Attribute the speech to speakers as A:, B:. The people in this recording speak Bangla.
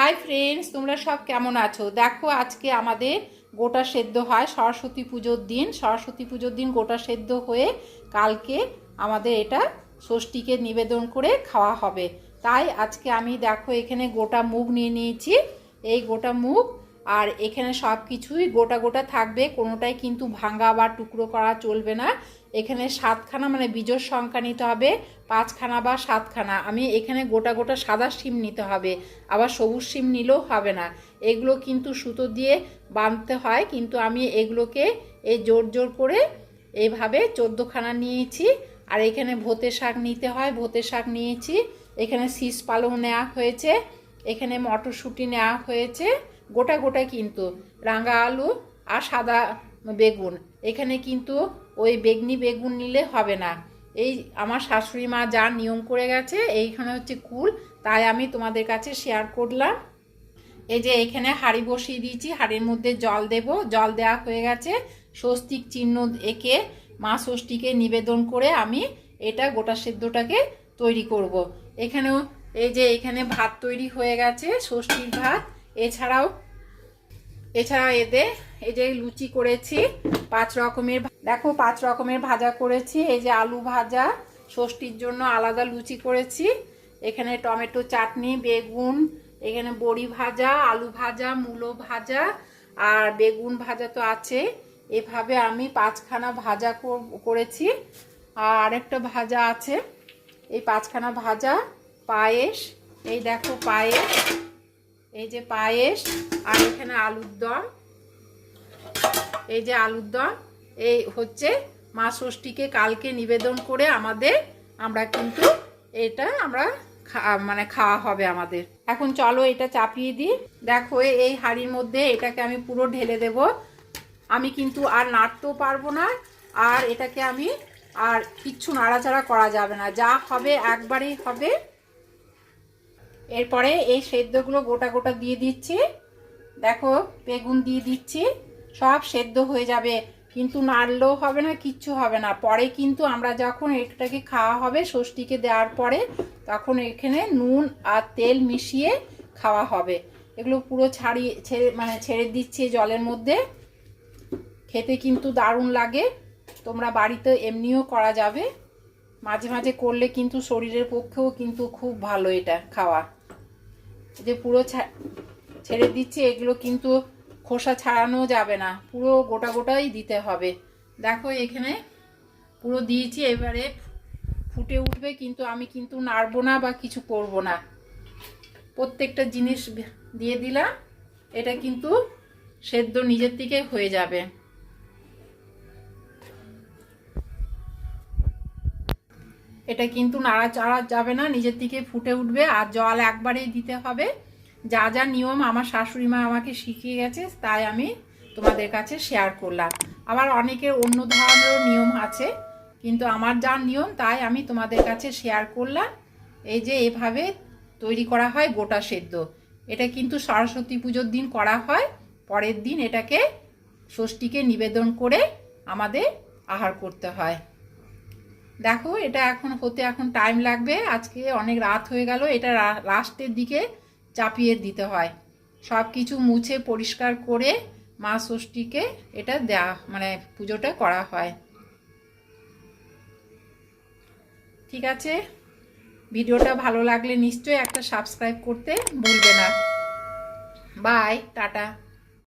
A: হাই ফ্রেন্ডস, তোমরা সব কেমন আছো? দেখো, আজকে আমাদের গোটা সেদ্ধ হয় সরস্বতী পুজোর দিন। সরস্বতী পুজোর দিন গোটা সেদ্ধ হয়ে কালকে আমাদের এটা ষষ্ঠীকে নিবেদন করে খাওয়া হবে। তাই আজকে আমি দেখো এখানে গোটা মুগ নিয়ে নিয়েছি। এই গোটা মুগ আর এখানে সব কিছুই গোটা গোটা থাকবে, কোনোটাই কিন্তু ভাঙা বা টুকরো করা চলবে না। এখানে 7খানা মানে বিজোড় সংখ্যা নিতে হবে, 5খানা বা 7খানা। আমি এখানে গোটা গোটা সাদা শিম নিতে হবে, আবার সবুজ শিম নিলেও হবে না। এগুলো কিন্তু সুতো দিয়ে বাঁধতে হয়, কিন্তু আমি এগুলোকে এই জোর জোর করে এইভাবে 14খানা নিয়েছি। আর এখানে ভোতে শাক নিতে হয়, ভোতে শাক নিয়েছি। এখানে শীষ পালং নেওয়া হয়েছে, এখানে মটরশুঁটি নেওয়া হয়েছে গোটা গোটা, কিন্তু রাঙা আলু আর সাদা বেগুন। এখানে কিন্তু ওই বেগনি বেগুন নিলে হবে না। এই আমার শাশুড়ি মা যা নিয়ম করে গেছে, এইখানে হচ্ছে কুল, তাই আমি তোমাদের কাছে শেয়ার করলাম। এই যে এখানে হাঁড়ি বসিয়ে দিয়েছি, হাঁড়ির মধ্যে জল দেব। জল দেওয়া হয়ে গেছে। স্বস্তিক চিহ্ন এঁকে মা ষষ্ঠীকে নিবেদন করে আমি এটা গোটা সেদ্ধটাকে তৈরি করব। এখানেও এই যে এখানে ভাত তৈরি হয়ে গেছে, ষষ্ঠীর ভাত। এছাড়াও এতে এই যে লুচি করেছি 5 রকমের। দেখো 5 রকমের ভাজা করেছি। এই যে আলু ভাজা, ষষ্ঠীর জন্য আলাদা লুচি করেছি। এখানে টমেটো চাটনি, বেগুন, এখানে বড়ি ভাজা, আলু ভাজা, মূলো ভাজা আর বেগুন ভাজা তো আছে। এভাবে আমি 5খানা ভাজা করেছি। আর আরেকটা ভাজা আছে। এই 5খানা ভাজা, পায়েস, এই দেখো পায়েস, এই যে পায়েস, আর এখানে আলুর দম। এই যে আলুর দম, এই হচ্ছে মা ষষ্ঠীকে কালকে নিবেদন করে আমরা কিন্তু এটা মানে খাওয়া হবে আমাদের। এখন চলো এটা চাপিয়ে দিই। দেখো এই হাঁড়ির মধ্যে এটাকে আমি পুরো ঢেলে দেব। আমি কিন্তু আর নাড়তেও পারবো না, আর এটাকে আমি আর কিচ্ছু নাড়াচাড়া করা যাবে না, যা হবে একবারেই হবে। এরপরে এই সেদ্ধগুলো গোটা গোটা দিয়ে দিচ্ছি। দেখো বেগুন দিয়ে দিচ্ছি, সব সেদ্ধ হয়ে যাবে, কিন্তু নাড়লেও হবে না, কিচ্ছু হবে না। পরে কিন্তু আমরা যখন এটাকে খাওয়া হবে ষষ্ঠীকে দেওয়ার পরে, তখন এখানে নুন আর তেল মিশিয়ে খাওয়া হবে। এগুলো পুরো ছেড়ে দিচ্ছি জলের মধ্যে। খেতে কিন্তু দারুণ লাগে। তোমরা বাড়িতে এমনিও করা যাবে, মাঝে মাঝে করলে কিন্তু শরীরের পক্ষেও কিন্তু খুব ভালো এটা খাওয়া। যে পুরো ছেড়ে দিচ্ছি, এগুলো কিন্তু খোসা ছাড়ানো যাবে না, পুরো গোটা গোটাই দিতে হবে। দেখো এখানে পুরো দিয়েছি, এবারে ফুটে উঠবে, কিন্তু আমি কিন্তু নাড়বো না বা কিছু করব না। প্রত্যেকটা জিনিস দিয়ে দিলাম, এটা কিন্তু সেদ্ধ নিজের থেকে হয়ে যাবে। এটা কিন্তু নাড়াচাড়া যাবে না, নিজের থেকে ফুটে উঠবে। আর জল একবারেই দিতে হবে। যা যা নিয়ম আমার শাশুড়ি মা আমাকে শিখিয়ে গেছে, তাই আমি তোমাদের কাছে শেয়ার করলাম। আবার অনেকের অন্য ধরনেরও নিয়ম আছে, কিন্তু আমার যা নিয়ম তাই আমি তোমাদের কাছে শেয়ার করলাম। এই যে এভাবে তৈরি করা হয় গোটা সেদ্ধ। এটা কিন্তু সরস্বতী পুজোর দিন করা হয়, পরের দিন এটাকে ষষ্ঠীকে নিবেদন করে আমাদের আহার করতে হয়। দেখো এটা এখন টাইম লাগবে, আজকে অনেক রাত হয়ে গেল। এটা লাস্টের দিকে চাপিয়ে দিতে হয়। সব কিছু মুছে পরিষ্কার করে মা ষষ্ঠীকে এটা দেয়া মানে পুজোটা করা হয়। ঠিক আছে, ভিডিওটা ভালো লাগলে নিশ্চয়ই একটা সাবস্ক্রাইব করতে ভুলবে না। Bye, tata.